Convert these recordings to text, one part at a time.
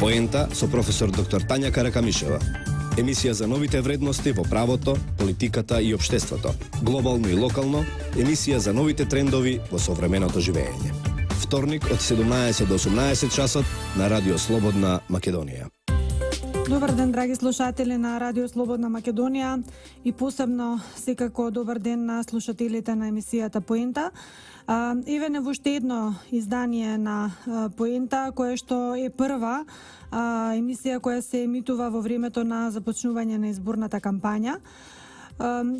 Поента со професор доктор Тања Каракамишева. Емисија за новите вредности во правото, политиката и општеството, глобално и локално, емисија за новите трендови во современото живење. Вторник од 17 до 18 часот на Радио Слободна Македонија. Добар ден, драги слушатели на Радио Слободна Македонија и посебно секако добар ден на слушателите на емисијата Поента. Еве не во уште едно издание на Поента, кое што е прва емисија која се емитува во времето на започнување на изборната кампања.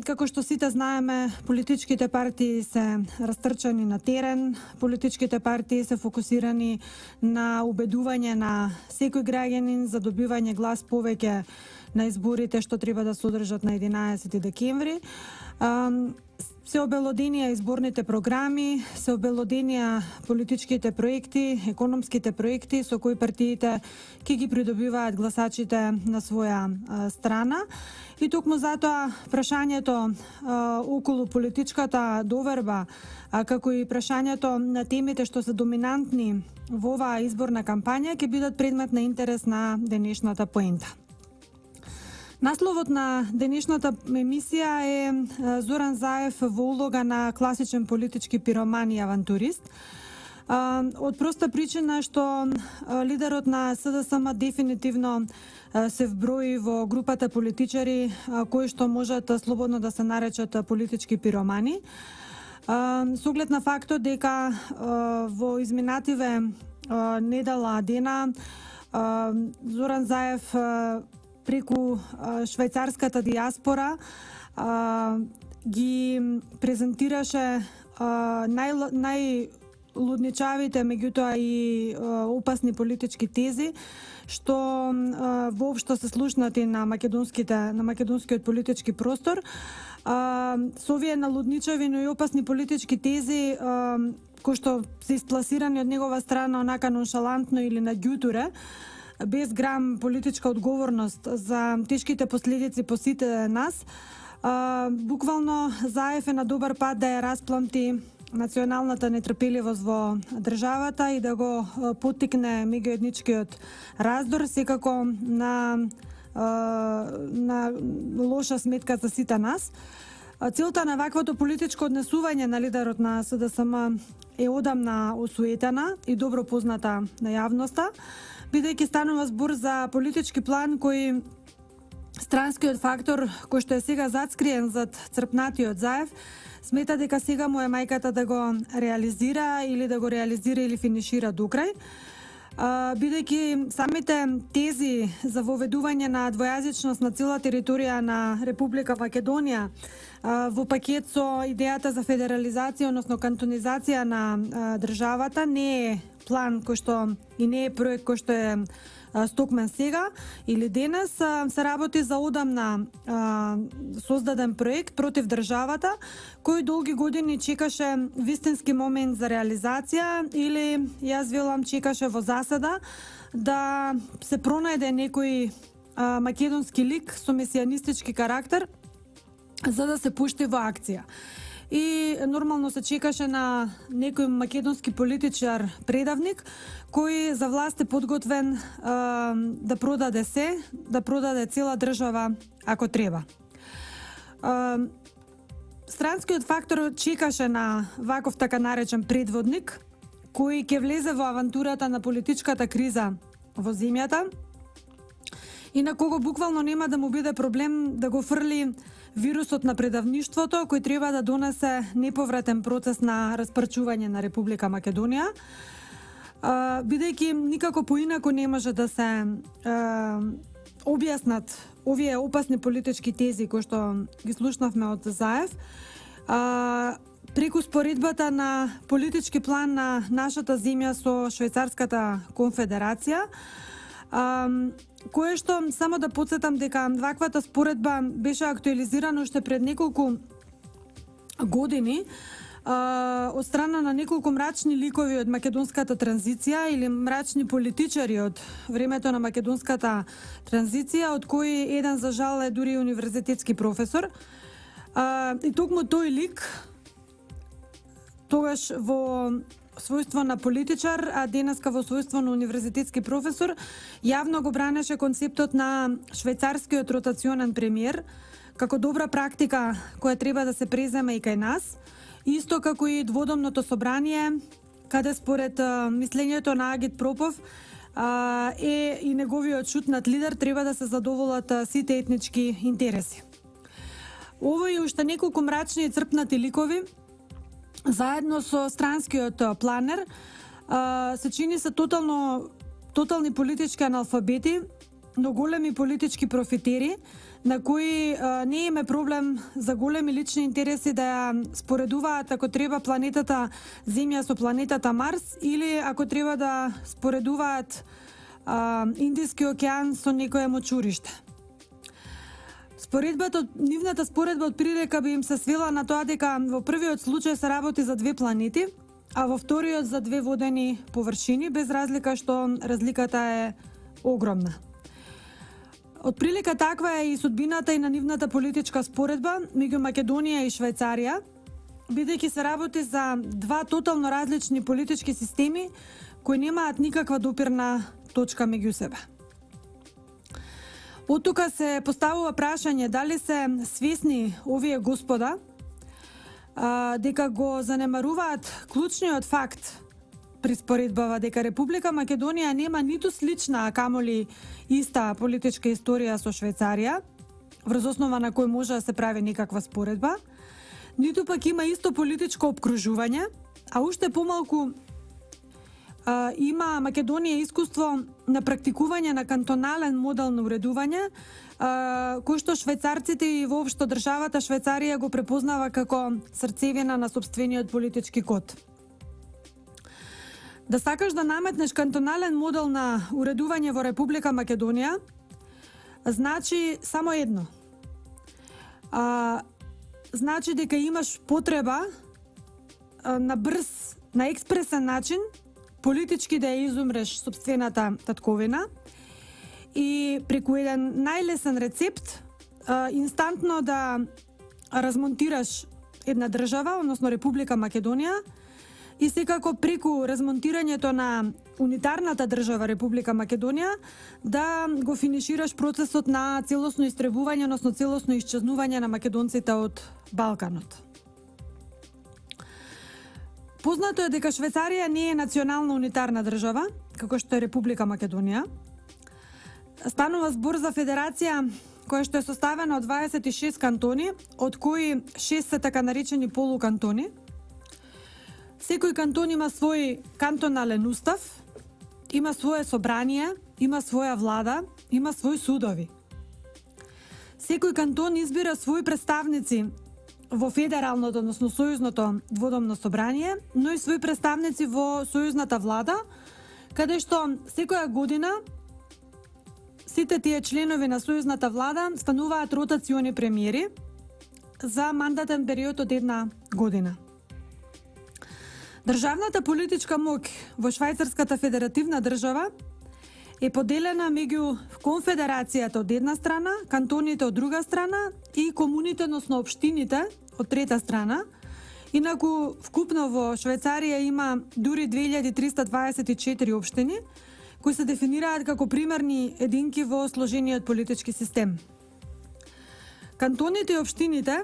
Како што сите знаеме, политичките партии се растрчани на терен, политичките партии се фокусирани на убедување на секој граѓанин за добивање глас повеќе на изборите што треба да се одржат на 11 декември. Се обелоденија изборните програми, се обелоденија политичките проекти, економските проекти со кои партиите ќе ги придобиваат гласачите на своја страна. И токму затоа прашањето околу политичката доверба, како и прашањето на темите што се доминантни во оваа изборна кампања ќе бидат предмет на интерес на денешната Поента. Насловот на денешната емисија е Зоран Заев во улога на класичен политички пироман и авантурист. Од проста причина што лидерот на СДСМ дефинитивно се вброи во групата политичари кои што можат слободно да се наречат политички пиромани. Со оглед на фактот дека во изминативе недела дена Зоран Заев преку швајцарската диаспора ги презентираше најлудничавите, меѓутоа и опасни политички тези, што воопшто се слушнати на македонскиот политички простор. Со овие налудничави, но и опасни политички тези, кои што се испласирани од негова страна онака ноншалантно или на ѓутуре, без грам политичка одговорност за тешките последици по сите нас, буквално Заев е на добар пат да ја распламти националната нетрпеливост во државата и да го поттикне меѓуетничкиот раздор, секако на лоша сметка за сите нас. Целта на ваквото политичко однесување на лидерот на СДСМ е одамна осуетена и добро позната на јавноста, бидејќи станува збор за политички план кој странскиот фактор кој што е сега затскриен зад црпнатиот Заев смета дека сега му е мајката да го реализира или финишира до крај. Бидејќи самите тези за воведување на двојазичност на цела територија на Република Македонија во пакет со идејата за федерализација, односно кантонизација на државата, не е план кој што и не е проект кој што е стокмен сега или денес, се работи за одамна создаден проект против државата, кој долги години чекаше вистински момент за реализација или, јас велам, чекаше во засада да се пронајде некој македонски лик со месијанистички карактер за да се пушти во акција. И нормално се чекаше на некој македонски политичар предавник кој за власт е подготвен да продаде се, да продаде цела држава ако треба. Странскиот фактор чекаше на ваков така наречен предводник кој ќе влезе во авантурата на политичката криза во земјата и на кого буквално нема да му биде проблем да го фрли вирусот на предавништвото кој треба да донесе неповратен процес на распарчување на Република Македонија, бидејќи никако поинако не може да се објаснат овие опасни политички тези кои што ги слушнавме од Заев, преку споредбата на политички план на нашата земја со Швајцарската конфедерација, кое што, само да подсетам дека ваквата споредба беше актуализирана уште пред неколку години од страна на неколку мрачни ликови од македонската транзиција или мрачни политичари од времето на македонската транзиција, од кои еден за жал е дури универзитетски професор. И токму тој лик тогаш во својство на политичар, а денеска во својство на универзитетски професор, јавно го бранеше концептот на швајцарскиот ротационен премиер како добра практика која треба да се преземе и кај нас, исто како и дводомното собрание, каде според мислењето на Агит Пропов и неговиот шутнат лидер треба да се задоволат сите етнички интереси. Овој и уште неколку мрачни и црпнати ликови, заедно со странскиот планер, се чини се тотални политички аналфабети, но големи политички профитери, на кои не им е проблем за големи лични интереси да ја споредуваат ако треба планетата Земја со планетата Марс, или ако треба да споредуваат Индиски океан со некое мочуриште. Нивната споредба од прилика би им се свела на тоа дека во првиот случај се работи за две планети, а во вториот за две водени површини, без разлика што разликата е огромна. Од прилика таква е и судбината и на нивната политичка споредба меѓу Македонија и Швајцарија, бидејќи се работи за два тотално различни политички системи кои немаат никаква допирна точка меѓу себе. Од тука се поставува прашање дали се свесни овие господа дека го занемаруваат клучниот факт при споредбава дека Република Македонија нема ниту слична, а камоли иста политичка историја со Швајцарија, врз основа на кој може да се прави некаква споредба, ниту пак има исто политичко обкружување, а уште помалку има Македонија искуство на практикување на кантонален модел на уредување, кој што швајцарците и воопшто државата Швајцарија го препознава како срцевина на сопствениот политички код. Да сакаш да наметнеш кантонален модел на уредување во Република Македонија, значи само едно. Значи дека имаш потреба на брз, на експресен начин, политички да ја изумреш сопствената татковина и преку еден најлесен рецепт инстантно да размонтираш една држава, односно Република Македонија, и секако преку размонтирањето на унитарната држава Република Македонија да го финишираш процесот на целосно истребување, односно целосно исчезнување на македонците од Балканот. Познато е дека Швајцарија не е национална унитарна држава, како што е Република Македонија. Станува збор за федерација која што е составена од 26 кантони, од кои 6 се така наречени полукантони. Секој кантон има свој кантонален устав, има свое собрание, има своја влада, има свои судови. Секој кантон избира свои представници во федералното, односно сојузното дводомно собрание, но и свои представници во сојузната влада, каде што секоја година сите тие членови на сојузната влада стануваат ротациони премиери за мандатен период од една година. Државната политичка моќ во Швајцарската федеративна држава е поделена меѓу конфедерацијата од една страна, кантоните од друга страна и комуните, односно општините од трета страна. Инаку вкупно во Швајцарија има дури 2324 општини кои се дефинираат како примерни единки во сложениот политички систем. Кантоните и општините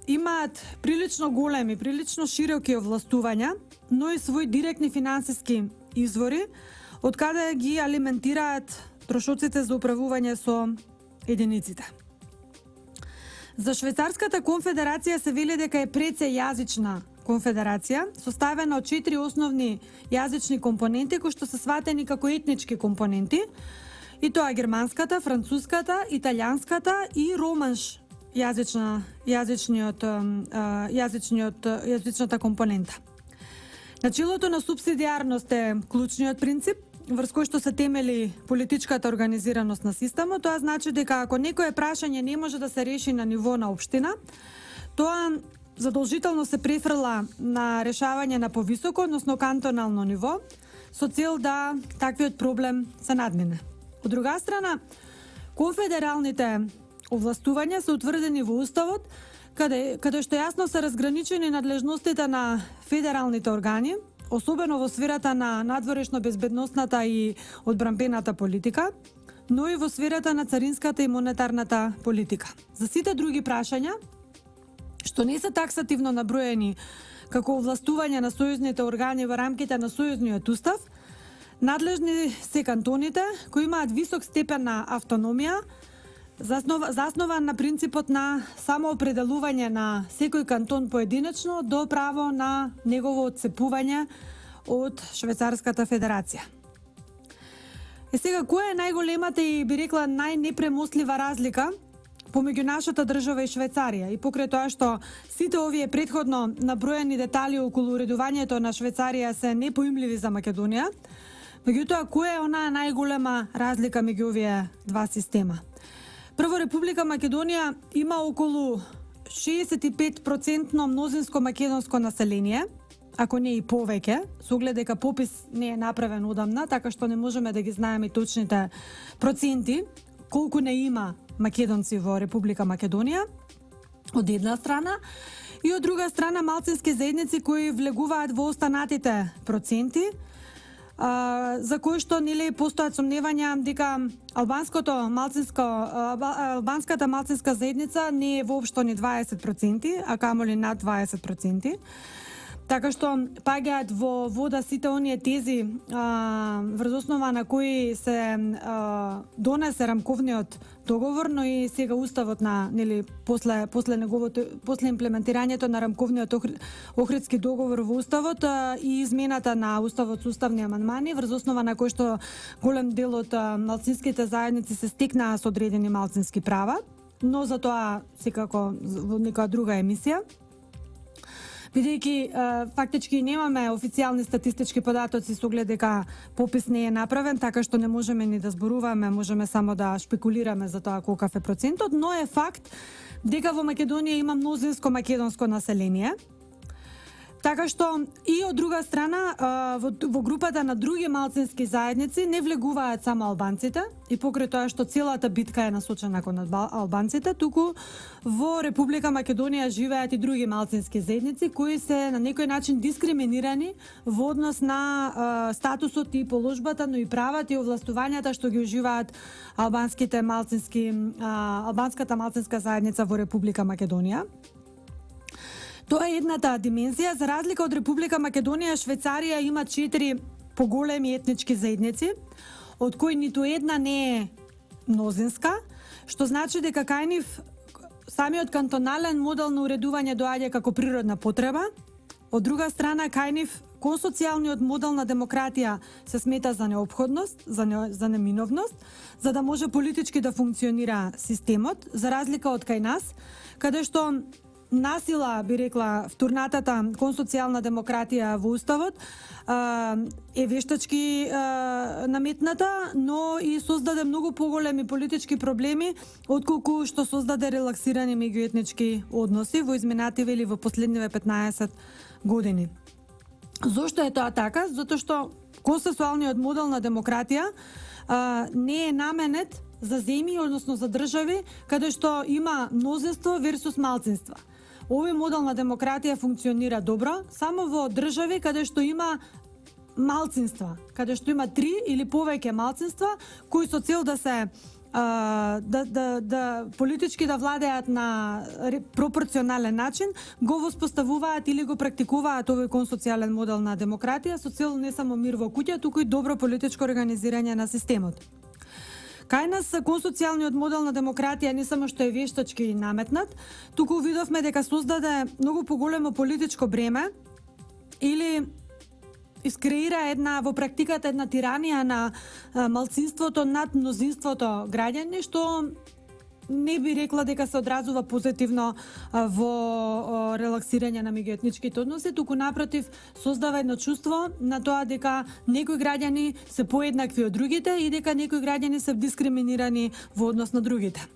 имаат прилично големи, прилично широки овластувања, но и свои директни финансиски извори, од каде ги алиментираат трошоците за управување со единиците. За Швајцарската конфедерација се вели дека е преце-јазична конфедерација, составена од 4 основни јазични компоненти кои што се сватени како етнички компоненти, и тоа германската, француската, италијанската и романш јазичната компонента. Начелото на субсидијарност е клучниот принцип врз кој што се темели политичката организираност на системот. Тоа значи дека ако некое прашање не може да се реши на ниво на општина, тоа задолжително се префрла на решавање на повисоко, односно кантонално ниво, со цел да таквиот проблем се надмине. Од друга страна, конфедералните овластувања се утврдени во Уставот, каде што јасно се разграничени надлежностите на федералните органи, особено во сферата на надворешно-безбедносната и одбранбената политика, но и во сферата на царинската и монетарната политика. За сите други прашања, што не се таксативно наброени како овластување на сојузните органи во рамките на сојузниот устав, надлежни се кантоните кои имаат висок степен на автономија, заснован на принципот на самоопределување на секој кантон поединечно до право на негово отцепување од Швајцарската федерација. Сега, која е најголемата и би рекла најнепремослива разлика помеѓу нашата држава и Швајцарија, и покрај тоа што сите овие претходно наброени детали околу уредувањето на Швајцарија се непоимливи за Македонија, меѓутоа која е онаа најголема разлика меѓу овие два система? Прво, Република Македонија има околу 65% мнозинско македонско население, ако не и повеќе, со оглед дека попис не е направен одамна, така што не можеме да ги знаеме точните проценти колку не има македонци во Република Македонија, од една страна, и од друга страна малцински заедници кои влегуваат во останатите проценти, за кои што нели постојат сомневања дека албанската малцинска заедница не е воопшто ни 20%, а камоли над 20%. Така што паѓаат во вода сите оние тези врз основа на кои се донесе рамковниот договор, но и сега уставот на нели после имплементирањето на рамковниот Охридски договор во уставот и измената на уставот со уставни амандмани, врз основа на кои што голем дел од малцинските заедници се стекнаа со одредени малцински права, но за тоа секако во некоја друга емисија. Бидејќи фактички немаме официјални статистички податоци со оглед дека попис не е направен, така што не можеме ни да зборуваме, можеме само да шпекулираме за тоа колкав е процентот, но е факт дека во Македонија има мнозинско македонско население. Така што и од друга страна во групата на други малцински заедници не влегуваат само албанците, и покрај тоа што целата битка е насочена кон албанците, туку во Република Македонија живеат и други малцински заедници кои се на некој начин дискриминирани во однос на статусот и положбата, но и правата и овластувањата што ги уживаат албанската малцинска заедница во Република Македонија. Тоа е едната димензија. За разлика од Република Македонија, Швајцарија има 4 поголеми етнички заедници, од кои ниту една не е мнозинска, што значи дека кај нив самиот кантонален модел на уредување доаѓа како природна потреба. Од друга страна, кај нив консоцијалниот модел на демократија се смета за неопходност, за неминовност, за да може политички да функционира системот, за разлика од кај нас, каде што насила, би рекла, втурнатата консоцијална демократија во уставот е вештачки наметната, но и создаде многу поголеми политички проблеми отколку што создаде релаксирани меѓуетнички односи во изминативе или во последниве 15 години. Зошто е тоа така? Затоа што консенсуалниот модел на демократија не е наменет за земји, односно за држави, каде што има мнозинство версус малцинства. Овој модел на демократија функционира добро само во држави каде што има малцинства, каде што има 3 или повеќе малцинства кои со цел да се да политички да владеат на пропорционален начин, го воспоставуваат или го практикуваат овој консоцијален модел на демократија со цел не само мир во куќа, туку и добро политичко организирање на системот. Кај нас консоцијалниот модел на демократија не само што е вештачки наметнат, туку видовме дека создаде многу поголемо политичко бреме или искреира во практиката една тиранија на малцинството над мнозинството граѓани, што не би рекла дека се одразува позитивно во релаксирање на меѓуетничките односи, туку напротив создава едно чувство на тоа дека некои граѓани се поеднакви од другите и дека некои граѓани се дискриминирани во однос на другите.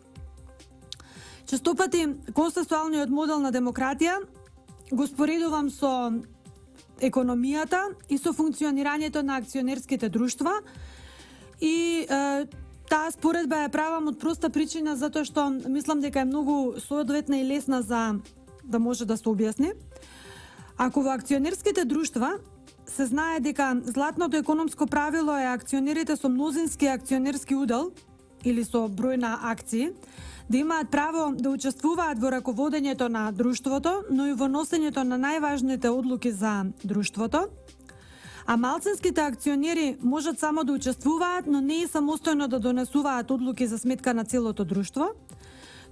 Честопати консенсуалниот модел на демократија го споредувам со економијата и со функционирањето на акционерските друштва и таа споредба ја правам од проста причина затоа што мислам дека е многу соодветна и лесна за да може да се објасни. Ако во акционерските друштва се знае дека златното економско правило е акционерите со мнозински акционерски удел или со број на акции да имаат право да учествуваат во раководењето на друштвото, но и во носењето на најважните одлуки за друштвото. А малцинските акционери можат само да учествуваат, но не и самостојно да донесуваат одлуки за сметка на целото друштво.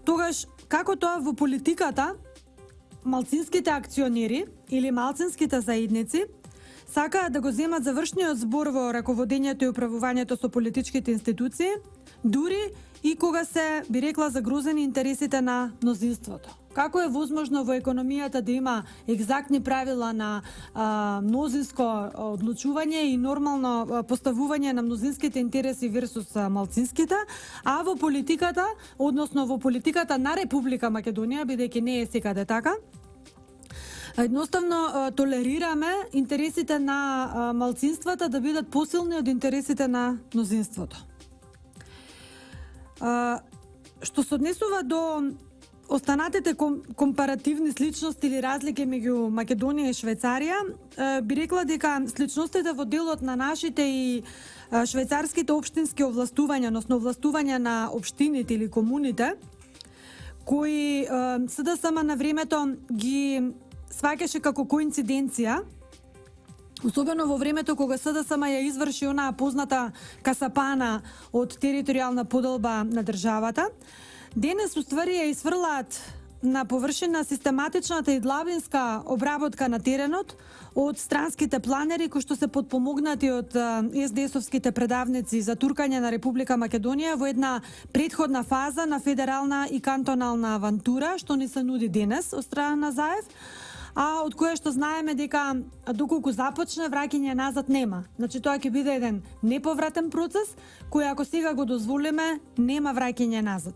Тогаш, како тоа во политиката, малцинските акционери или малцинските заедници сакаат да го земат завршниот збор во раководењето и управувањето со политичките институции, дури и кога се, би рекла, загрозени интересите на мнозинството. Како е возможно во економијата да има екзактни правила на мнозинско одлучување и нормално поставување на мнозинските интереси версус малцинските, а во политиката, односно во политиката на Република Македонија, бидејќи не е секаде така, едноставно толерираме интересите на малцинствата да бидат посилни од интересите на мнозинството. Што се однесува до останатите компаративни сличности или разлики меѓу Македонија и Швајцарија, би рекла дека сличностите во делот на нашите и швајцарските општински овластувања, односно овластувања на општините или комуните, кои СДСМ на времето ги сваќаше како коинциденција, особено во времето кога СДСМ ја изврши онаа позната касапана од територијална поделба на државата, денес уствари ја изфрлаат на површина систематичната и длабинска обработка на теренот од странските планери кои што се подпомогнати од СДСовските предавници за туркање на Република Македонија во една претходна фаза на федерална и кантонална авантура што ни се нуди денес од страна на Заев, а од кое што знаеме дека доколку започне враќање назад нема. Значи тоа ќе биде еден неповратен процес кој ако сега го дозволиме нема враќање назад.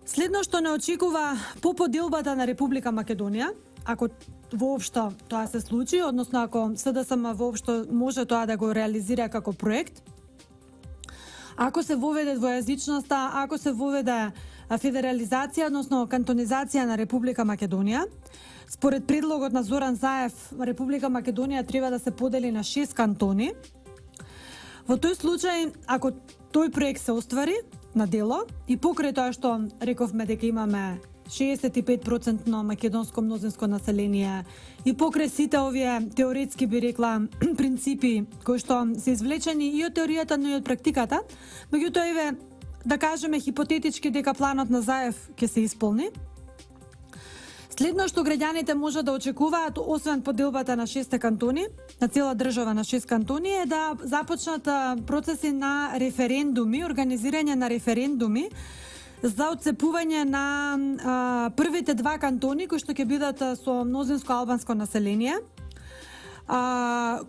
Следно што не очекува по поделбата на Република Македонија, ако воопшто тоа се случи, односно ако СДСМ воопшто може тоа да го реализира како проект, ако се воведе двојазичноста, ако се воведе федерализација, односно кантонизација на Република Македонија, според предлогот на Зоран Заев, Република Македонија треба да се подели на 6 кантони. Во тој случај, ако тој проект се оствари на дело и покрај тоа што рековме дека имаме 65% македонско мнозинско население и покрај сите овие теоретски би рекла принципи кои што се извлечени и од теоријата, но и од практиката, меѓутоа еве да кажеме хипотетички дека планот на Заев ќе се исполни. Следно што граѓаните може да очекуваат, освен поделбата на 6 кантони, на цела држава на 6 кантони, е да започнат процеси на референдуми, организирање на референдуми за отцепување на првите 2 кантони кои што ќе бидат со мнозинско албанско население,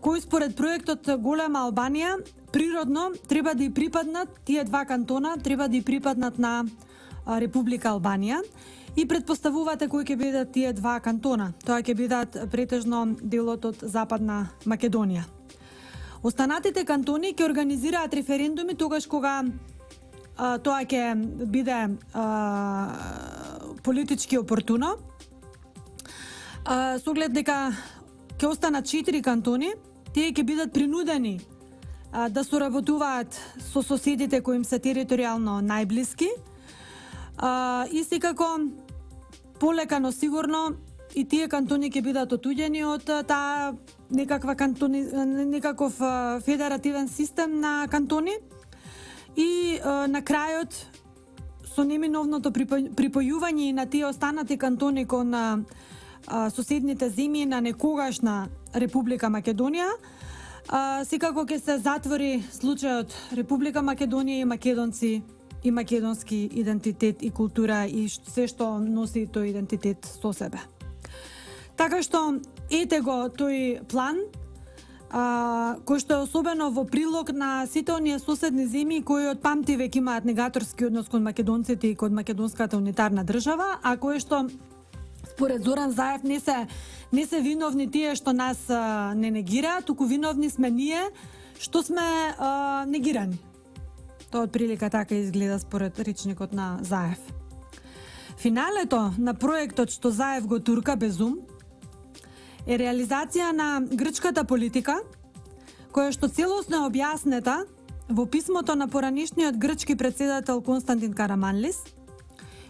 кои според проектот Голема Албанија природно треба да и припаднат, тие 2 кантона треба да и припаднат на Република Албанија и предпоставувате кои ќе бидат тие 2 кантона. Тоа ќе бидат претежно делот од Западна Македонија. Останатите кантони ќе организираат референдуми тогаш кога тоа ќе биде политички опортуно. Со оглед дека ќе останат 4 кантони, тие ќе бидат принудени да соработуваат со соседите кои им се територијално најблиски. И секако полека, но сигурно и тие кантони ќе бидат отуѓени од таа некаков федеративен систем на кантони и на крајот со неминовното припојување на тие останати кантони кон соседните земји на некогашна Република Македонија, секако ќе се затвори случајот Република Македонија и македонци и македонски идентитет и култура и се што носи тој идентитет со себе. Така што ете го тој план, кој што е особено во прилог на сите оние соседни земји кои од памти веќе имаат негаторски однос кон македонците и кон македонската унитарна држава, а кои што според Зоран Заев не се виновни тие што нас не негираат, туку виновни сме ние што сме негирани. Тоа од прилика така изгледа според речникот на Заев. Финалето на проектот што Заев го турка без ум е реализација на грчката политика, која што целосно е објаснета во писмото на поранишниот грчки председател Константин Караманлис,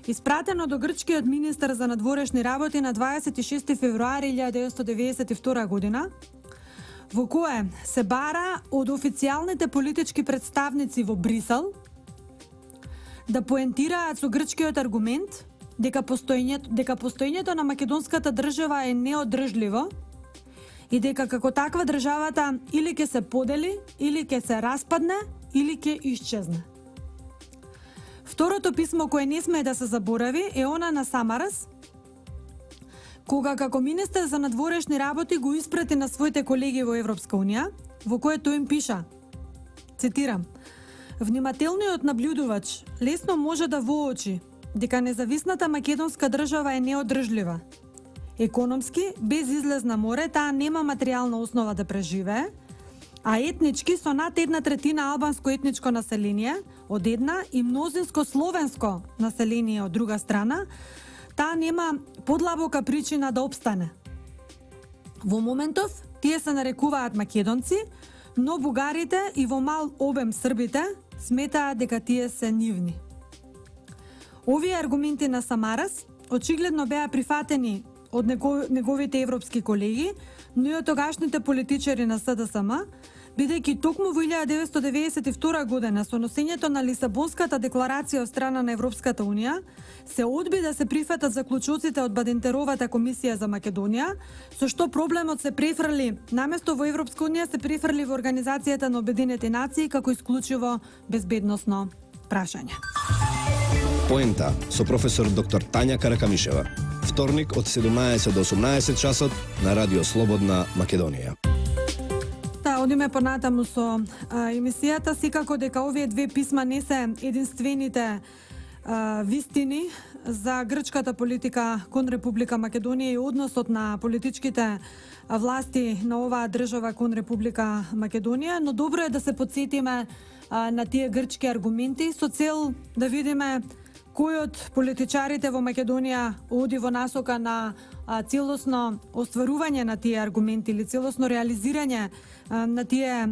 испратено до грчкиот министар за надворешни работи на 26 февруари 1992 година, во кое се бара од официјалните политички представници во Брисел да поентираат со грчкиот аргумент дека постоењето на македонската држава е неодржливо и дека како таква државата или ќе се подели, или ќе се распадне, или ќе исчезне. Второто писмо кое не смее да се заборави е она на Самарас, кога како министер за надворешни работи го испрати на своите колеги во Европска Унија, во кое тој им пиша, цитирам: "Внимателниот наблюдувач лесно може да воочи дека независната македонска држава е неодржлива. Економски, без излез на море, таа нема материјална основа да преживее, а етнички со над 1/3 албанско етничко население од една и мнозинско словенско население од друга страна, таа нема подлабока причина да опстане. Во моментов, тие се нарекуваат македонци, но бугарите и во мал обем србите сметаат дека тие се нивни." Овие аргументи на Самарас очигледно беа прифатени од неговите европски колеги, но и од тогашните политичари на СДСМ, бидејќи токму во 1992 година со носењето на Лисабонската декларација од страна на Европската Унија се одби да се прифатат заклучоците од Бадентеровата комисија за Македонија, со што проблемот се префрли наместо во Европска Унија се префрли во Организацијата на Обединените нации како исклучиво безбедносно прашање. Поента со професор доктор Тања Каракамишева. Вторник од 17 до 18 часот на Радио Слободна Македонија. Одиме понатаму со емисијата. Секако дека овие две писма не се единствените вистини за грчката политика кон Република Македонија и односот на политичките власти на оваа држава кон Република Македонија, но добро е да се подсетиме на тие грчки аргументи со цел да видиме кој од политичарите во Македонија оди во насока на целосно остварување на тие аргументи или целосно реализирање на тие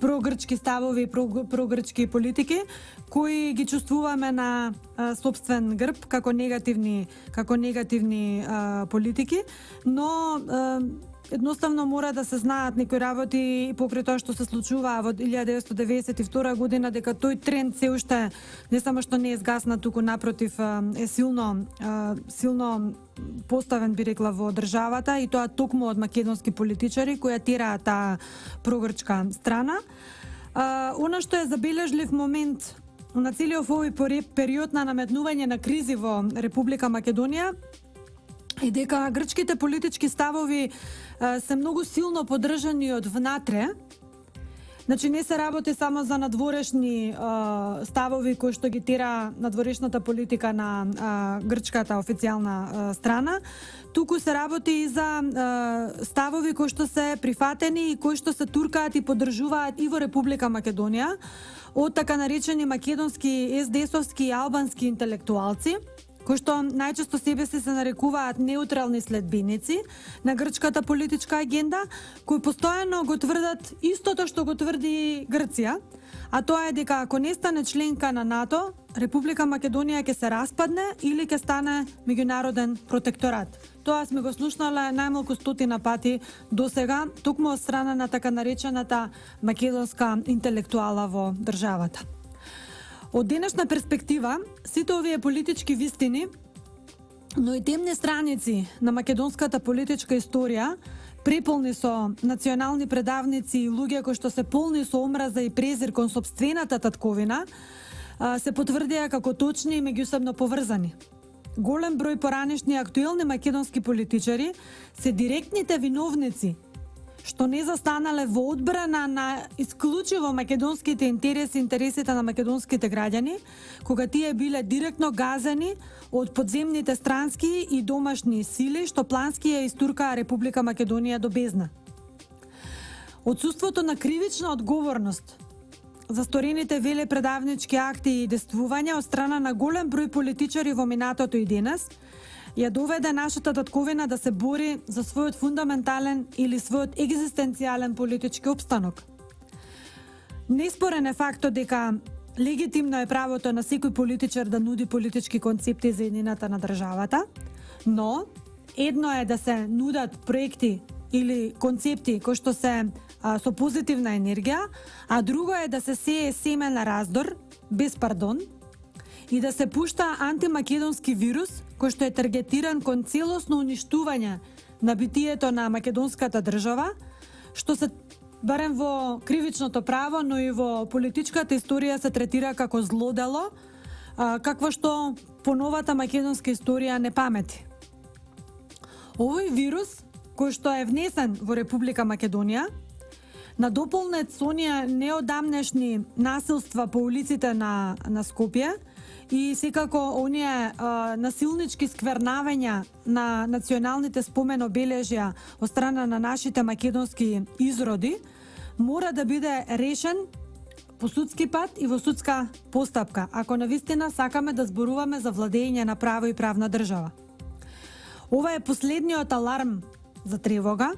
прогрчки ставови, прогрчки политики, кои ги чувствуваме на собствен грб како негативни политики, но едноставно мора да се знаат некои работи покрај тоа што се случува во 1992 година, дека тој тренд се уште не само што не е згаснат, туку напротив е силно поставен, би рекла, во државата, и тоа токму од македонски политичари кои тераат таа прогрчка страна. Она што е забележлив момент на целиот овој период на наметнување на кризи во Република Македонија и дека грчките политички ставови се многу силно поддржани од внатре. Значи не се работи само за надворешни ставови кои што ги тера надворешната политика на грчката официјална страна, туку се работи и за ставови кои што се прифатени и кои што се туркаат и поддржуваат и во Република Македонија од така наречени македонски, СДСовски и албански интелектуалци, кои што најчесто себе се нарекуваат неутрални следбеници на грчката политичка агенда, кои постојано го тврдат истото што го тврди Грција, а тоа е дека ако не стане членка на НАТО, Република Македонија ќе се распадне или ќе стане меѓународен протекторат. Тоа сме го слушнале најмалку 100 пати досега, токму од страна на така наречената македонска интелектуала во државата. Од денешна перспектива, сите овие политички вистини, но и темни страници на македонската политичка историја, преполни со национални предавници и луѓе кои што се полни со омраза и презир кон сопствената татковина, се потврдија како точни и меѓусебно поврзани. Голем број поранешни актуелни македонски политичари се директните виновници што не застанале во одбрана на исклучиво македонските интересите на македонските граѓани, кога тие биле директно газени од подземните странски и домашни сили што плански ја истуркаа Република Македонија до бездна. Отсуството на кривична одговорност за сторените велепредавнички акти и действувања од страна на голем број политичари во минатото и денес ја доведе нашата татковина да се бори за својот фундаментален или својот екзистенцијален политички опстанок. Неспорен е фактот дека легитимно е правото на секој политичар да нуди политички концепти за еднината на државата, но едно е да се нудат проекти или концепти кои што се со позитивна енергија, а друго е да се сее семе на раздор, без пардон, и да се пушта антимакедонски вирус кој што е таргетиран кон целосно уништување на битието на македонската држава, што се барем во кривичното право, но и во политичката историја се третира како злодело, какво што по новата македонска историја не памети. Овој вирус, кој што е внесен во Република Македонија, надополнет со оние неодамнешни насилства по улиците на Скопје и секако оние насилнички сквернавања на националните спомен обележја од страна на нашите македонски изроди, мора да биде решен по судски пат и во судска постапка, ако навистина сакаме да зборуваме за владење на право и правна држава. Ова е последниот аларм за тревога.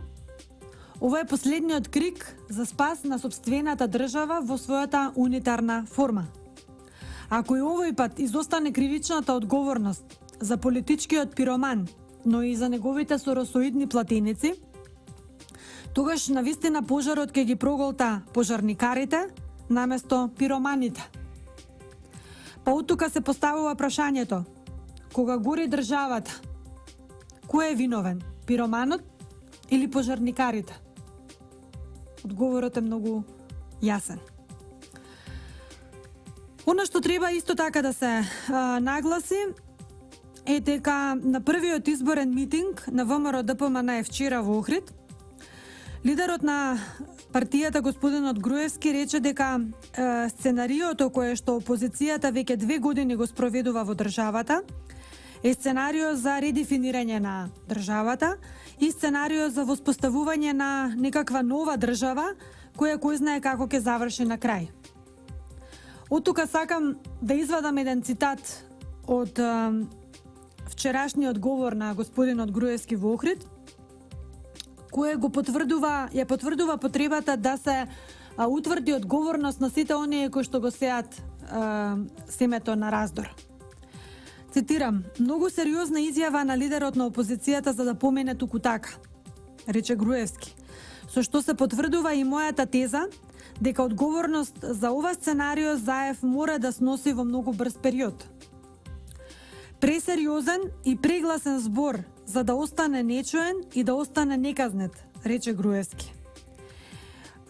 Ова е последниот крик за спас на сопствената држава во својата унитарна форма. Ако и овој пат изостане кривичната одговорност за политичкиот пироман, но и за неговите соросоидни платеници, тогаш навистина пожарот ќе ги проголта пожарникарите наместо пироманите. Па оттука се поставува прашањето: кога гори државата, кој е виновен? Пироманот или пожарникарите? Одговорот е многу јасен. Она што треба исто така да се нагласи е дека на првиот изборен митинг на ВМРО ДПМН вчера во Охрид, лидерот на партијата господинот Груевски рече дека сценариото кое што опозицијата веќе 2 години го спроведува во државата е сценарио за редефинирање на државата и сценарио за воспоставување на некаква нова држава која кој знае како ќе заврши на крај. Од тука сакам да извадам еден цитат од вчерашниот говор на господинот Груевски во Охрид, кој ја потврдува потребата да се утврди одговорност на сите оние кои што го сеат семето на раздор. Цитирам: "Многу сериозна изјава на лидерот на опозицијата за да помене туку така", рече Груевски, со што се потврдува и мојата теза дека одговорност за ова сценарио ЗАЕФ мора да сноси во многу брз период. Пресериозен и прегласен збор за да остане нечуен и да остане неказнет, рече Груевски.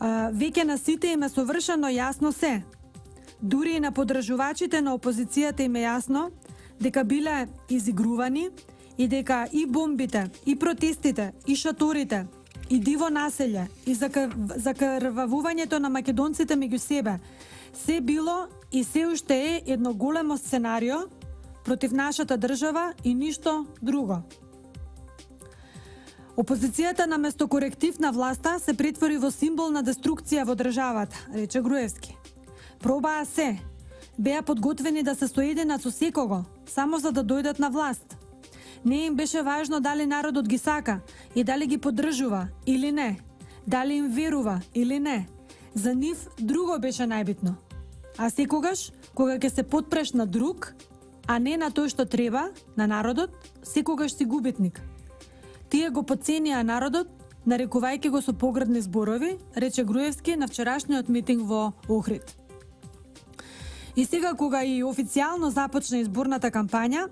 Веќе на сите им е совршено јасно се, дури и на подржувачите на опозицијата им е јасно дека биле изигрувани и дека и бомбите, и протестите, и шаторите, и диво населје, и закрвавувањето на македонците меѓу себе се било и се уште е едно големо сценарио против нашата држава и ништо друго. Опозицијата наместо коректив на власта се претвори во символ на деструкција во државата, рече Груевски. Пробаа се, беа подготвени да се соединат со секого, само за да дојдат на власт. Не им беше важно дали народот ги сака и дали ги поддржува или не, дали им верува или не. За нив друго беше најбитно. А секогаш, кога ќе се потпреш на друг, а не на тој што треба, на народот, секогаш си губитник. Тие го подценија народот, нарекувајќи го со поградни зборови, рече Груевски на вчерашниот митинг во Охрид. И сега кога и официјално започна изборната кампања,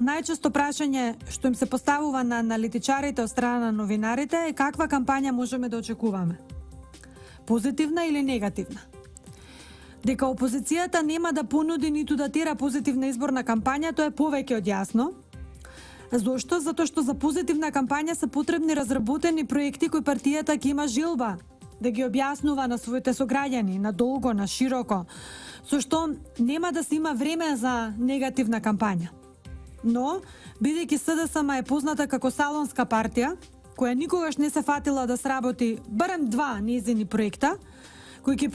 најчесто прашање што им се поставува на аналитичарите од страна на новинарите е каква кампања можеме да очекуваме. Позитивна или негативна? Дека опозицијата нема да понуди ниту да тера позитивна изборна кампања, тоа е повеќе од јасно. Зошто? Затоа што за позитивна кампања се потребни разработени проекти кои партијата ќе има жилба да ги објаснува на своите сограѓани, на долго, на широко, со што нема да се има време за негативна кампања. Но, бидејќи СДСМ е позната како салонска партија, која никогаш не се фатила да сработи барем 2 нејзини проекта, кои ќе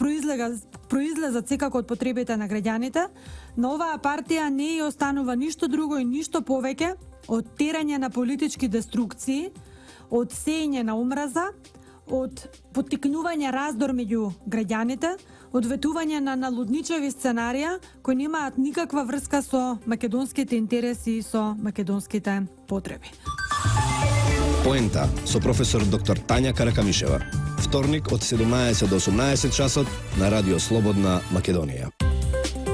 произлезат секако од потребите на граѓаните, на оваа партија не ја останува ништо друго и ништо повеќе, од терање на политички деструкции, од сеење на омраза, од поттикнување раздор меѓу граѓаните, од ветување на налудничави сценарија кои немаат никаква врска со македонските интереси и со македонските потреби. Поента со професор доктор Тања Каракамишева. Вторник од 17 до 18 часот на Радио Слободна Македонија.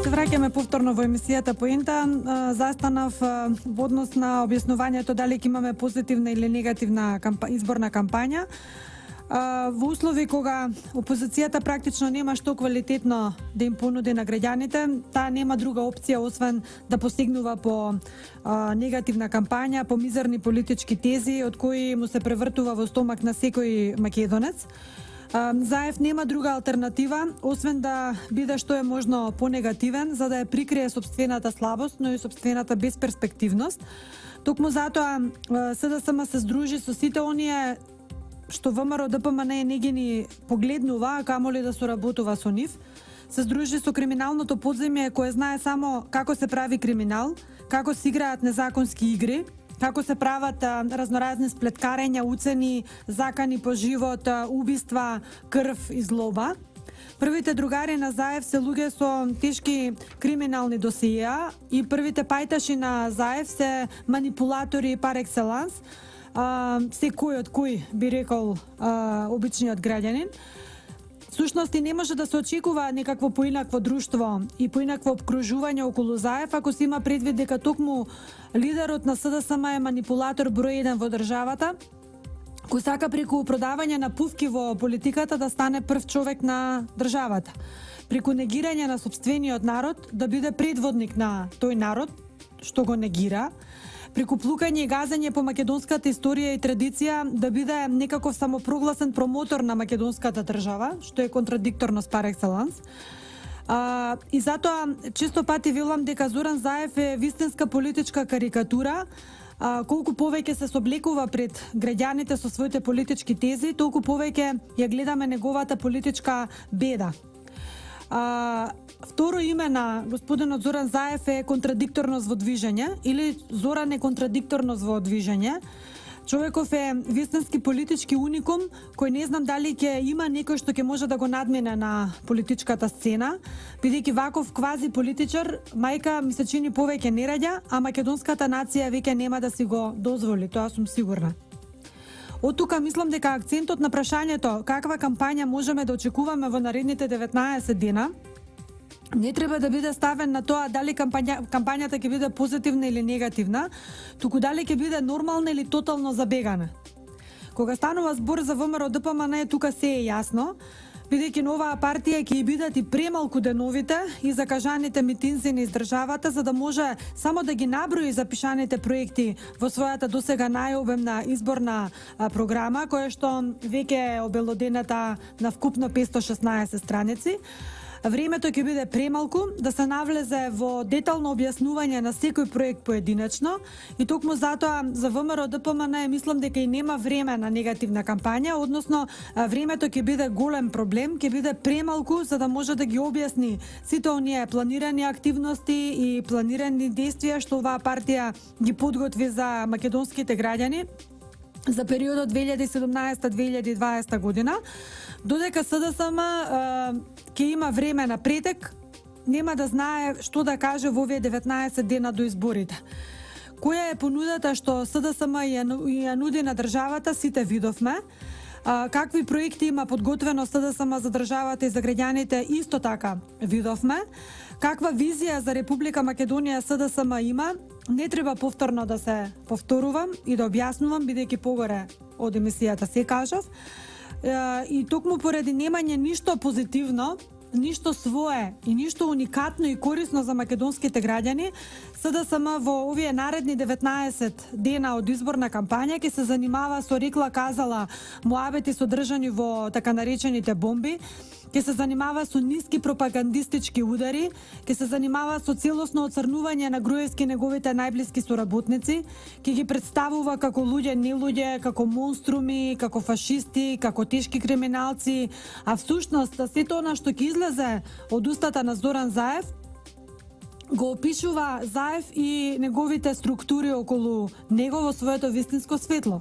Се враќаме повторно во емисијата Поента. Застанав во однос на објаснувањето дали ќе имаме позитивна или негативна изборна кампања. Во услови кога опозицијата практично нема што квалитетно да им понуди на граѓаните, таа нема друга опција освен да постигнува по негативна кампања, по мизерни политички тези од кои му се превртува во стомак на секој македонец. Заев нема друга алтернатива освен да биде што е можно понегативен за да ја прикрие сопствената слабост, но и сопствената безперспективност. Токму затоа СДСМ се здружи со сите оние што ВМРО ДПМН не ги ни погледнува, а камоли да соработува со нив. Се здружи со криминалното подземје кое знае само како се прави криминал, како се играат незаконски игри, како се прават разноразни сплеткарења, уцени, закани по живот, убиства, крв и злоба. Првите другари на Заев се луѓе со тешки криминални досиеа и првите пајташи на Заев се манипулатори пар екселанс, секој од кој би рекол обичниот граѓанин. Сушност и не може да се очекува некакво поинакво друштво и поинакво обкружување околу Заев ако се има предвид дека токму лидерот на СДСМ е манипулатор број 1 во државата, кој сака преку продавање на пувки во политиката да стане прв човек на државата. Преку негирање на сопствениот народ да биде предводник на тој народ, што го негира, преку плукање и газење по македонската историја и традиција да биде некаков самопрогласен промотор на македонската држава, што е контрадикторност пар екселанс. И затоа често пати велам дека Зоран Заев е вистинска политичка карикатура. Колку повеќе се соблекува пред граѓаните со своите политички тези, толку повеќе ја гледаме неговата политичка беда. Второ име на господинот Зоран Заев е контрадикторност во движење или Зоран е контрадикторност во движење. Човеков е вистински политички уникум кој не знам дали ќе има некој што ќе може да го надмине на политичката сцена, бидејќи ваков квази политичар мајка ми се чини повеќе не раѓа, а македонската нација веќе нема да си го дозволи, тоа сум сигурна. Од тука мислам дека акцентот на прашањето каква кампања можеме да очекуваме во наредните 19 дена не треба да биде ставен на тоа дали кампањата ќе биде позитивна или негативна, туку дали ќе биде нормална или тотално забегана. Кога станува збор за ВМРО ДПМН, тука се е јасно, бидејќи на оваа партија ќе бидат и премалку деновите и закажаните митинзи низ државата, за да може само да ги наброи запишаните проекти во својата досега најобемна изборна програма, која што веќе е обелодената на вкупно 516 страници. Времето ќе биде премалку да се навлезе во детално објаснување на секој проект поединечно и токму затоа за ВМРО ДПМН мислам дека и нема време на негативна кампања, односно времето ќе биде голем проблем, ќе биде премалку за да може да ги објасни сите оние планирани активности и планирани действија што оваа партија ги подготви за македонските граѓани за периодот 2017-2020 година, додека СДСМ ќе има време на претек, нема да знае што да каже во овие 19 дена до изборите. Која е понудата што СДСМ ја нуди на државата, сите видовме. Какви проекти има подготвено СДСМ за државата и за граѓаните, исто така видовме. Каква визија за Република Македонија СДСМ има, не треба повторно да се повторувам и да објаснувам, бидејќи погоре од емисијата се кажав. И токму поради немање ништо позитивно, ништо свое и ништо уникатно и корисно за македонските граѓани, СДСМ во овие наредни 19 дена од изборна кампања ќе се занимава со рекла казала муабети содржани во така наречените бомби, ќе се занимава со ниски пропагандистички удари, ќе се занимава со целосно оцрнување на Груевски неговите најблиски соработници, ќе ги представува како луѓе, не луѓе, како монструми, како фашисти, како тешки криминалци, а всушност сето она што ќе излезе од устата на Зоран Заев го опишува Заев и неговите структури околу него во своето вистинско светло.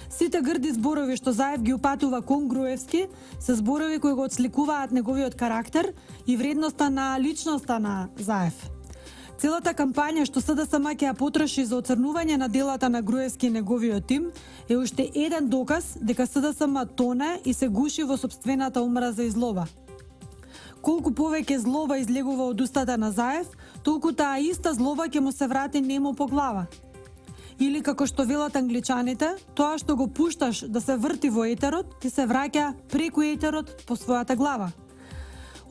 Сите грди зборови што Заев ги упатува кон Груевски се зборови кои го отсликуваат неговиот карактер и вредноста на личноста на Заев. Целата кампања што СДСМ ќе ја потроши за оцрнување на делата на Груевски и неговиот тим е уште еден доказ дека СДСМ тоне и се гуши во сопствената омраза и злоба. Колку повеќе злоба излегува од устата на Заев, толку таа иста злоба ќе му се врати нему по глава. Или како што велат англичаните, тоа што го пушташ да се врти во етерот, ти се враќа преку етерот по својата глава.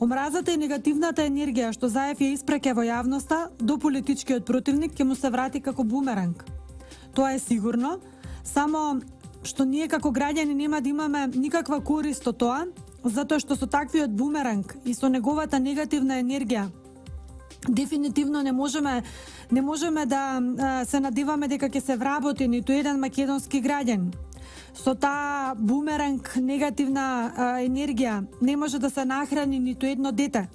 Омразата и негативната енергија што Заев ја испраќа во јавноста до политичкиот противник ќе му се врати како бумеранг. Тоа е сигурно, само што ние како граѓани нема да имаме никаква корист од тоа, затоа што со таквиот бумеранг и со неговата негативна енергија дефинитивно не можеме да се надеваме дека ќе се вработи ниту еден македонски граѓан. Со таа бумеранг негативна енергија не може да се нахрани ниту едно дете.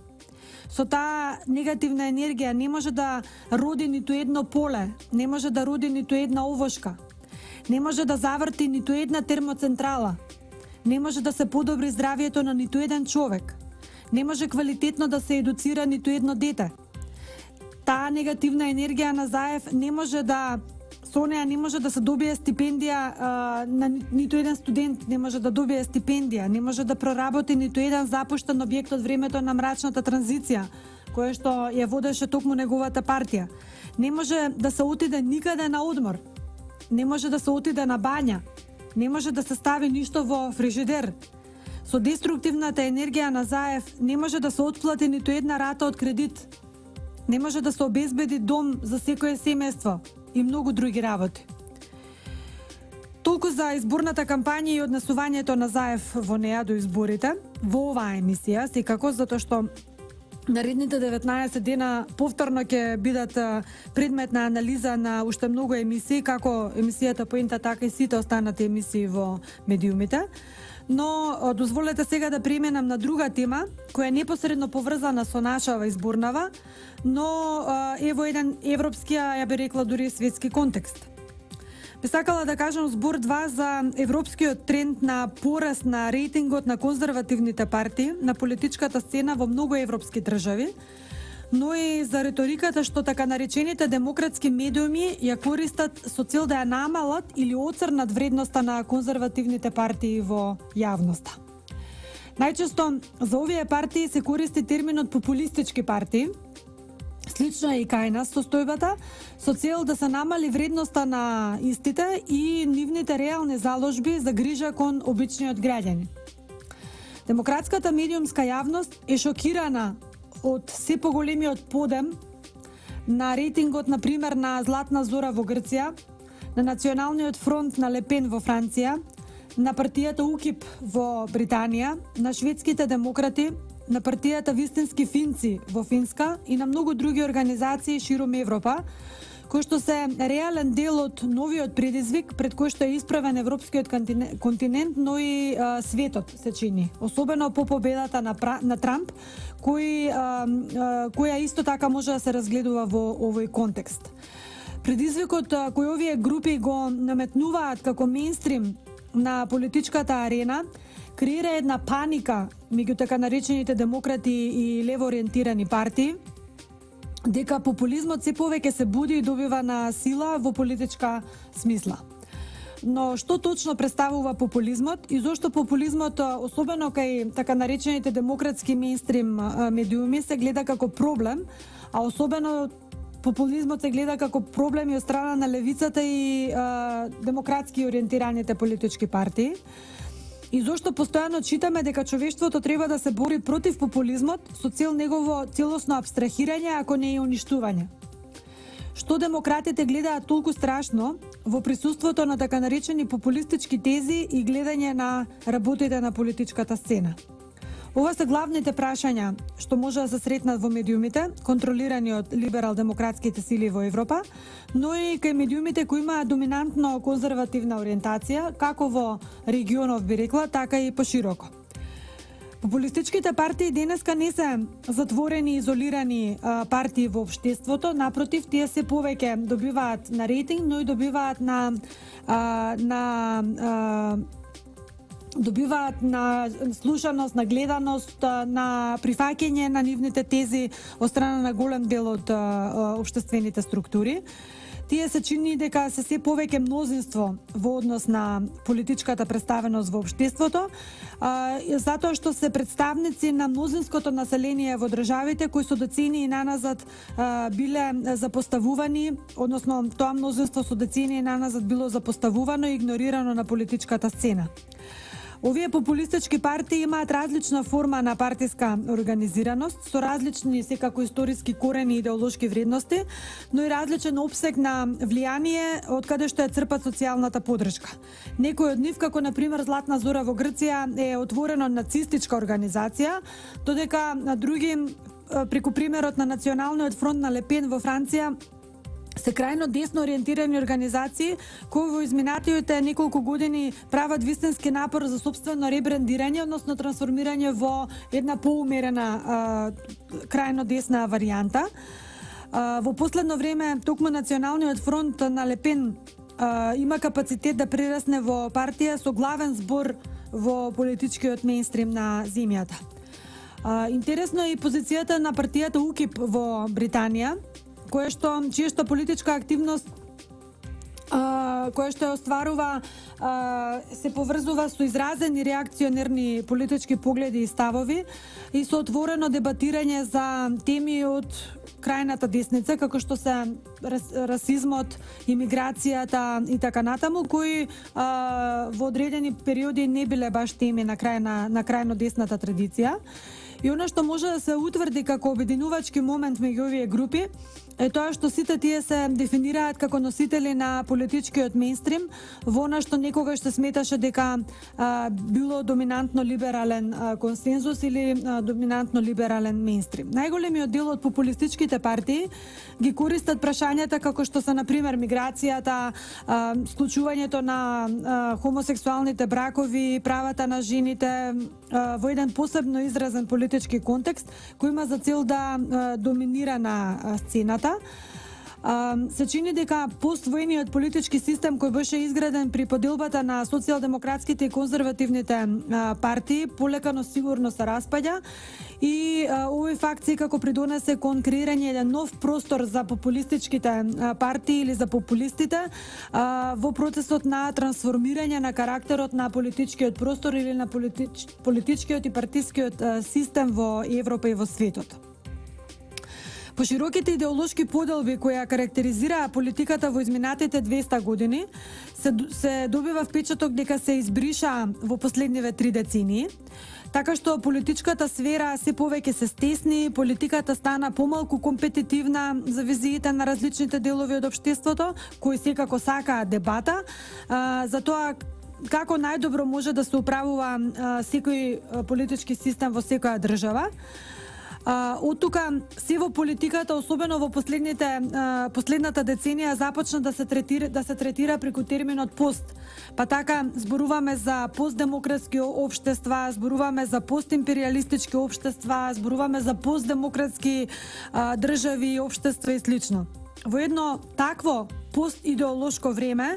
Со таа негативна енергија не може да роди ниту едно поле, не може да роди ниту една овошка, не може да заврти ниту една термоцентрала, не може да се подобри здравието на ниту еден човек, не може квалитетно да се едуцира ниту едно дете. Таа негативна енергија на Заев не може да со неа не може да се добие стипендија на ниту еден студент, не може да добие стипендија, не може да проработи ниту еден запуштен објект од времето на мрачната транзиција, кое што ја водеше токму неговата партија. Не може да се отиде никаде на одмор, не може да се отиде на бања, не може да се стави ништо во фрижидер. Со деструктивната енергија на Заев не може да се отплати ниту една рата од кредит, не може да се обезбеди дом за секое семејство и многу други работи. Толку за изборната кампања и однесувањето на Заев во неа до изборите, во оваа емисија, секако, затоа што наредните 19 дена повторно ќе бидат предмет на анализа на уште многу емисии, како емисијата Поинта, така и сите останати емисии во медиумите. Но дозволете сега да преминам на друга тема, која е непосредно поврзана со нашава изборнава, но е во еден европски, ја би рекла дури светски контекст. Би сакала да кажам збор 2 за европскиот тренд на пораст на рейтингот на конзервативните партии на политичката сцена во многу европски држави, но и за риториката што така наречените демократски медиуми ја користат со цел да ја намалат или оцрнат вредноста на конзервативните партии во јавноста. Најчесто за овие партии се користи терминот популистички партии. Слично е и кај нас состојбата, со цел да се намали вредноста на истите и нивните реални заложби за грижа кон обичниот граѓани. Демократската медиумска јавност е шокирана од се поголемиот подем на рейтингот, например, на Златна Зора во Грција, на Националниот фронт на Ле Пен во Франција, на партијата УКИП во Британија, на шведските демократи, на партијата Вистински финци во Финска и на многу други организации широм Европа, кои што се реален дел од новиот предизвик пред кој што е исправен европскиот континент, но и светот се чини. Особено по победата на Трамп, која исто така може да се разгледува во овој контекст. Предизвикот кој овие групи го наметнуваат како мејнстрим на политичката арена креира една паника меѓу така наречените демократи и лево ориентирани партии, дека популизмот се повеќе се буди и добива на сила во политичка смисла. Но што точно представува популизмот и зошто популизмот, особено кај така наречените демократски мејнстрим медиуми, се гледа како проблем, а особено популизмот се гледа како проблем и од страна на левицата и демократски ориентираните политички партии. И зошто постојано читаме дека човештвото треба да се бори против популизмот со цел негово целосно абстрахирање, ако не и уништување. Што демократите гледаат толку страшно во присуството на така наречени популистички тези и гледање на работите на политичката сцена? Ова се главните прашања што може да се сретнат во медиумите, контролирани од либерал-демократските сили во Европа, но и кај медиумите кои имаат доминантно конзервативна ориентација, како во регионов би рекла, така и пошироко. Популистичките партии денеска не се затворени, изолирани партии во општеството, напротив, тие се повеќе добиваат на рейтинг, но и добиваат добиваат на слушаност, на гледаност, на прифаќање на нивните тези од страна на голем дел од општествените структури. Тие се чини дека се повеќе мнозинство во однос на политичката представеност во општеството, затоа што се представници на мнозинското население во државите кои со децении наназад биле запоставувани, односно тоа мнозинство со децении наназад било запоставувано и игнорирано на политичката сцена. Овие популистички партии имаат различна форма на партиска организираност, со различни секако историски корени и идеолошки вредности, но и различен опсег на влијание од каде што ја црпат социјалната поддршка. Некој од нив, како на пример Златна Зора во Грција, е отворено нацистичка организација, додека на други, преку примерот на Националниот фронт на Ле Пен во Франција, се крајно десно ориентирани организации кои во изминатите неколку години прават вистински напор за сопствено ребрендирање, односно трансформирање во една поумерена крајно десна варијанта. Во последно време токму Националниот фронт на Ле Пен има капацитет да прерасне во партија со главен збор во политичкиот мејнстрим на земјата. Интересно е и позицијата на партијата УКИП во Британија, чија што политичка активност која што ја остварува се поврзува со изразени реакционерни политички погледи и ставови и со отворено дебатирање за теми од крајната десница, како што се расизмот, имиграцијата и така натаму, кои во одредени периоди не биле баш теми на крајно десната традиција. И она што може да се утврди како обединувачки момент меѓу овие групи е тоа што сите тие се дефинираат како носители на политичкиот мејнстрим, во она што некогаш се сметаше дека било доминантно либерален консензус или доминантно либерален мејнстрим. Најголемиот дел од популистичките партии ги користат прашањата како што се на пример миграцијата, склучувањето на хомосексуалните бракови, правата на жените во еден посебно изразен политички контекст кој има за цел да доминира на сцената. Се чини дека поствојниот политички систем кој беше изграден при поделбата на социјалдемократските и конзервативните партии полека но сигурно се распаѓа и овој факт секако придонесе кон креирање еден нов простор за популистичките партии или за популистите во процесот на трансформирање на карактерот на политичкиот простор или на политичкиот и партискиот систем во Европа и во светот. Пошироките идеолошки поделби кои ја карактеризираа политиката во изминатите 200 години се добива впечаток дека се избриша во последниве 3 децении, така што политичката сфера се повеќе се стесни, политиката стана помалку компетитивна за визиите на различните делови од општеството, кои секако сакаат дебата, за тоа како најдобро може да се управува секој политички систем во секоја држава. Од тука се во политиката, особено во последната деценија, започна да се третира преку терминот пост. Па така зборуваме за постдемократски општества, зборуваме за постимпериалистички општества, зборуваме за постдемократски држави, општества и слично. Во едно такво постидеолошко време,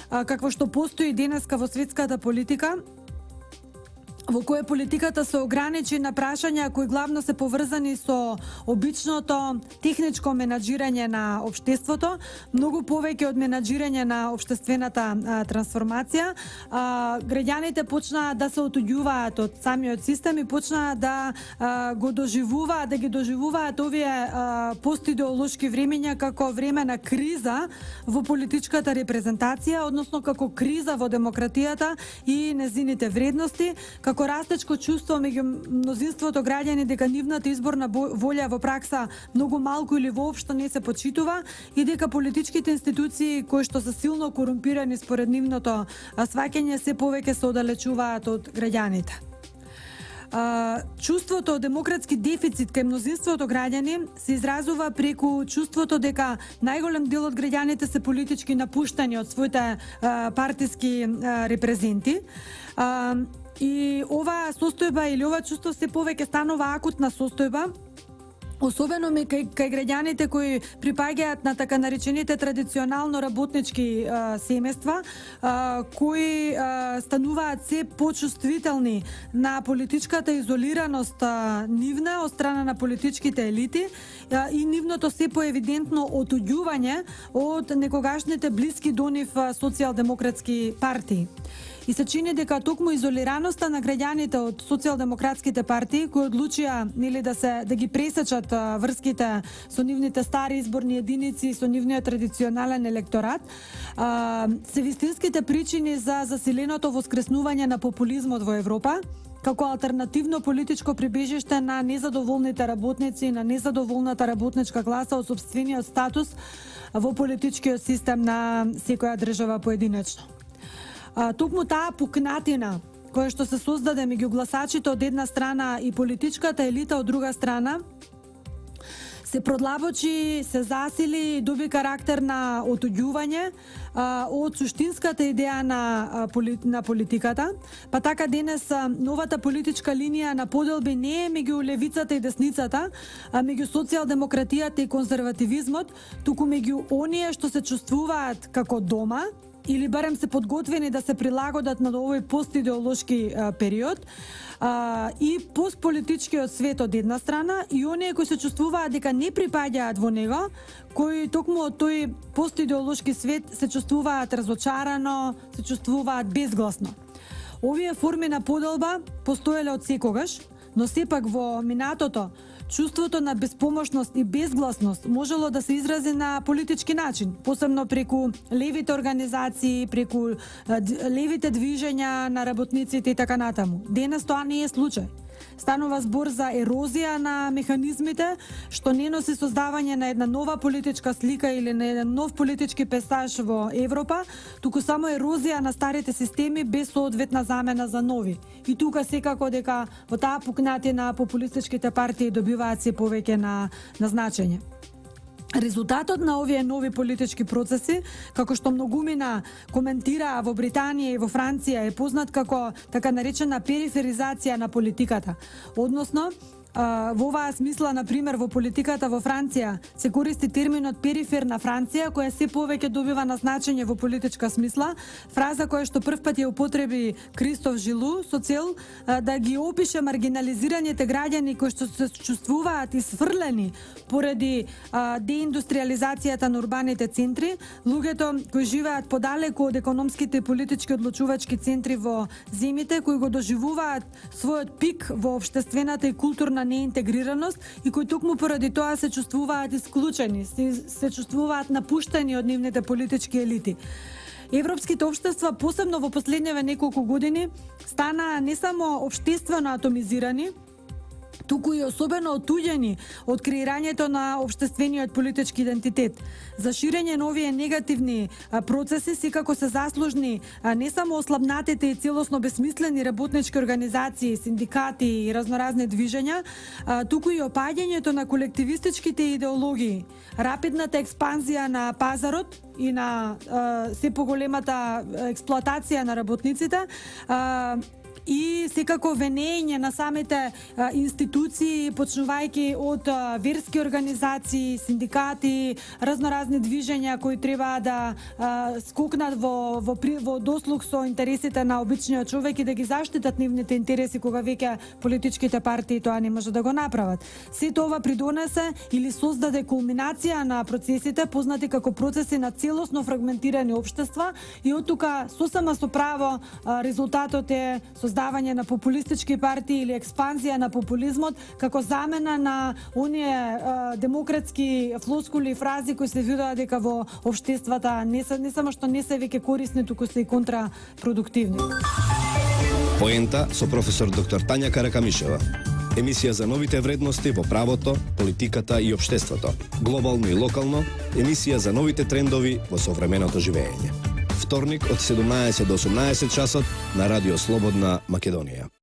какво што постои денеска во светската политика, во кое политиката се ограничи на прашања кои главно се поврзани со обичното техничко менаџирање на општеството, многу повеќе од менаџирање на општествената трансформација. Граѓаните почнаа да се отуѓуваат од самиот систем и почнаа да ги доживуваат овие постидеолошки времења како време на криза во политичката репрезентација, односно како криза во демократијата и незините вредности, како растечко чувство меѓу мнозинството граѓани дека нивната изборна волја во пракса многу малку или воопшто не се почитува и дека политичките институции кои што се силно корумпирани според нивното сваќање се повеќе се оддалечуваат од граѓаните. Чувството од демократски дефицит кај мнозинството граѓани се изразува преку чувството дека најголем дел од граѓаните се политички напуштани од своите партиски репрезенти. И оваа состојба или ова чувство се повеќе станува акутна состојба, особено кај граѓаните кои припаѓаат на така наречените традиционално работнички семејства, кои стануваат се почувствителни на политичката изолираност нивна од страна на политичките елити и нивното се поевидентно отуѓување од некогашните блиски до нив социјалдемократски партии. И се чини дека токму изолираноста на граѓаните од социјалдемократските партии кои одлучија да ги пресечат врските со нивните стари изборни единици, со нивниот традиционален електорат, се вистинските причини за засиленото воскреснување на популизмот во Европа, како алтернативно политичко прибежиште на незадоволните работници, на незадоволната работничка класа од сопствениот статус во политичкиот систем на секоја држава поединечно. Токму таа пукнатина која што се создаде меѓу гласачите од една страна и политичката елита од друга страна, се продлабочи, се засили и доби карактер на отуѓување од суштинската идеја на политиката, па така денес новата политичка линија на поделби не е меѓу левицата и десницата, а меѓу социјалдемократијата и конзервативизмот, туку меѓу оние што се чувствуваат како дома, или барем се подготвени да се прилагодат на овој постидеолошки период, и постполитичкиот свет од една страна и оние кои се чувствуваат дека не припаѓаат во него, кои токму од тој постидеолошки свет се чувствуваат разочарано, се чувствуваат безгласно. Овие форми на поделба постоеле од секогаш, но сепак во минатото чувството на безпомошност и безгласност можело да се изрази на политички начин, посебно преку левите организации, преку левите движења на работниците и така натаму. Денес тоа не е случај. Станува збор за ерозија на механизмите, што не носи создавање на една нова политичка слика или на еден нов политички пейзаж во Европа, туку само ерозија на старите системи без соодветна замена за нови. И тука секако дека во таа пукнатина популистичките партии добиваат се повеќе на значење. Резултатот на овие нови политички процеси, како што многумина коментираа во Британија и во Франција, е познат како така наречена периферизација на политиката. Односно, во оваа смисла, на пример, во политиката во Франција се користи терминот периферна Франција, која се повеќе добива на значење во политичка смисла, фраза која што првпат ја употреби Кристоф Жилу со цел да ги опише маргинализираните граѓани кои што се чувствуваат исфрлени поради деиндустриализацијата на урбаните центри, луѓето кои живеат подалеку од економските и политички одлучувачки центри во земјите, кои го доживуваат својот пик во општествената и културна неинтегрираност и кои токму поради тоа се чувствуваат исклучени, се чувствуваат напуштени од нивните политички елити. Европските општества, посебно во последниве неколку години, стана не само општествено атомизирани, туку и особено отуѓени од креирањето на општествениот политички идентитет. За ширење на овие негативни процеси секако се заслужни не само ослабнатите и целосно бесмислени работнички организации, синдикати и разноразни движења, туку и опаѓањето на колективистичките идеологии, рапидната експанзија на пазарот и на се поголемата експлоатација на работниците, и секако венење на самите институции, почнувајќи од верски организации, синдикати, разноразни движења кои треба да скокнат во дослуг со интересите на обичниот човек и да ги заштитат нивните интереси кога веќе политичките партии тоа не може да го направат. Се тоа придонесе или создаде кулминација на процесите познати како процеси на целосно фрагментирани општества и од тука сосема со право резултатот е создавање на популистички партии или експанзија на популизмот како замена на оние демократски флоскули и фрази кои се видоа дека во општествата не само што не се веќе корисни, туку се и контрапродуктивни. Поента со професор доктор Тања Каракамишева. Емисија за новите вредности во правото, политиката и општеството. Глобално и локално, емисија за новите трендови во современото живење. Вторник од 17 до 18 часот на Радио Слободна Македонија.